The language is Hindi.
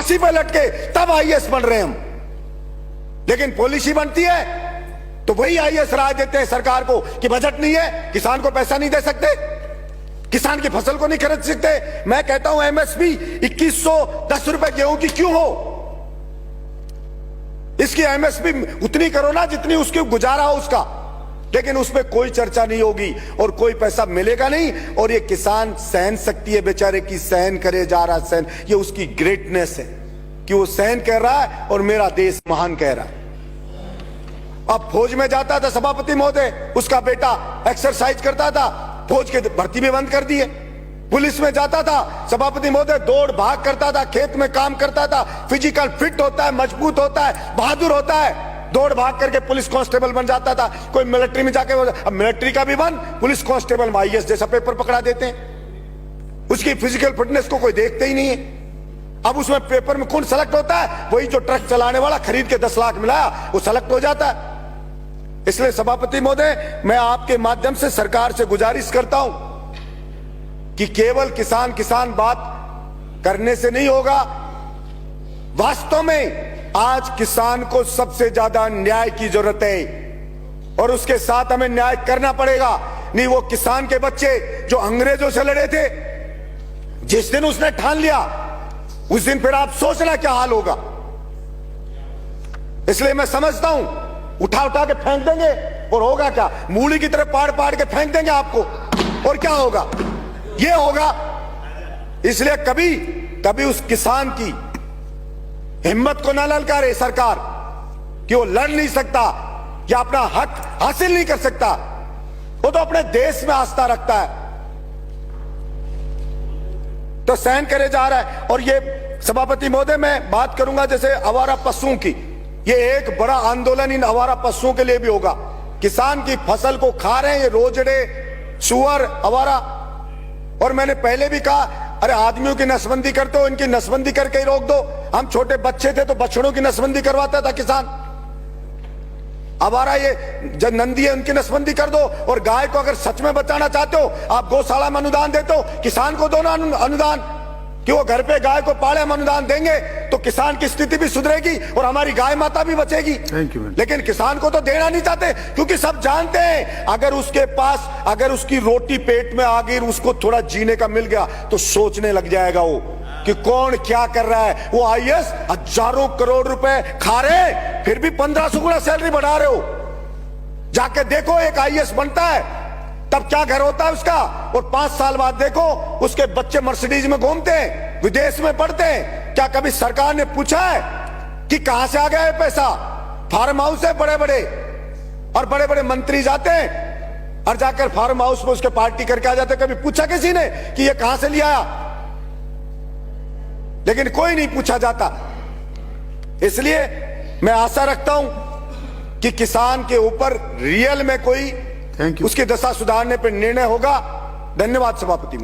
फांसी पे लटके तब आईएएस बन रहे हैं हम। लेकिन पॉलिसी बनती है तो वही आईएएस राय देते हैं सरकार को कि बजट नहीं है, किसान को पैसा नहीं दे सकते, किसान की फसल को नहीं खरीद सकते। मैं कहता हूं एमएसपी 2110 रुपए गेहूं की क्यों हो, इसकी एमएसपी उतनी करो ना जितनी उसकी गुजारा हो उसका, लेकिन उस पर कोई चर्चा नहीं होगी और कोई पैसा मिलेगा नहीं। और ये किसान सहन शक्ति है बेचारे की, सहन करे जा रहा सहन, ये उसकी ग्रेटनेस है कि वो सहन कर रहा है और मेरा देश महान कह रहा है। अब फौज में जाता था सभापति महोदय, उसका बेटा एक्सरसाइज करता था, फौज के भर्ती भी बंद कर दिए। पुलिस में जाता था सभापति महोदय, दौड़ भाग करता था, खेत में काम करता था, फिजिकल फिट होता है, मजबूत होता है, बहादुर होता है, दौड़ भाग करके पुलिस कांस्टेबल बन जाता था। कोई मिलिट्री में जाके, अब मिलिट्री का भी बन, पुलिस कांस्टेबल में आईएएस जैसा पेपर पकड़ा देते हैं। उसकी फिजिकल फिटनेस को कोई देखते ही नहीं है। अब उसमें पेपर में कौन सेलेक्ट होता है? वही जो ट्रक चलाने वाला खरीद के 10 लाख मिलाया वो सेलेक्ट हो जाता है। इसलिए सभापति महोदय, मैं आपके माध्यम से सरकार से गुजारिश करता हूं कि केवल किसान किसान बात करने से नहीं होगा। वास्तव में आज किसान को सबसे ज्यादा न्याय की जरूरत है और उसके साथ हमें न्याय करना पड़ेगा। नहीं, वो किसान के बच्चे जो अंग्रेजों से लड़े थे, जिस दिन उसने ठान लिया उस दिन फिर आप सोचना क्या हाल होगा। इसलिए मैं समझता हूं उठा उठा के फेंक देंगे और होगा क्या? मूली की तरह पाड़ पाड़ के फेंक देंगे आपको और क्या होगा? ये होगा। इसलिए कभी कभी उस किसान की हिम्मत को न ललकारे सरकार कि वो लड़ नहीं सकता या अपना हक हासिल नहीं कर सकता। वो तो अपने देश में आस्था रखता है तो सहन करे जा रहा है। और ये सभापति महोदय, मैं बात करूंगा जैसे आवारा पशुओं की, ये एक बड़ा आंदोलन इन आवारा पशुओं के लिए भी होगा। किसान की फसल को खा रहे हैं ये रोजड़े, सुअर, आवारा। और मैंने पहले भी कहा, अरे आदमियों की नसबंदी करते हो, इनकी नसबंदी करके ही रोक दो। हम छोटे बच्चे थे तो बछड़ों की नसबंदी करवाता था किसान। आवारा ये जो नंदी है उनकी नसबंदी कर दो। और गाय को अगर सच में बचाना चाहते हो, आप गौशाला में अनुदान देते हो, किसान को दो ना अनुदान कि वो घर पे गाय को पाले। हम अनुदान देंगे तो किसान की स्थिति भी सुधरेगी और हमारी गाय माता भी बचेगी। लेकिन किसान को तो देना नहीं चाहते क्योंकि सब जानते हैं अगर उसके पास, अगर उसकी रोटी पेट में आ गई, उसको थोड़ा जीने का मिल गया तो सोचने लग जाएगा वो कि कौन क्या कर रहा है। वो आईएएस हजारों करोड़ रुपए खा रहे, फिर भी 1500 गुना सैलरी बढ़ा रहे हो। जाके देखो एक आईएएस बनता है तब क्या घर होता है उसका, और 5 साल बाद देखो उसके बच्चे मर्सिडीज में घूमते हैं, विदेश में पढ़ते हैं। क्या कभी सरकार ने पूछा है कि कहां से आ गया है पैसा? फार्म हाउस है बड़े बड़े, और बड़े बड़े मंत्री जाते हैं और जाकर फार्म हाउस में उसके पार्टी करके आ जाते। कभी पूछा किसी ने कि ये कहां से लिया आया? लेकिन कोई नहीं पूछा जाता। इसलिए मैं आशा रखता हूं कि किसान के ऊपर रियल में कोई उसकी दशा सुधारने पर निर्णय होगा। धन्यवाद सभापति।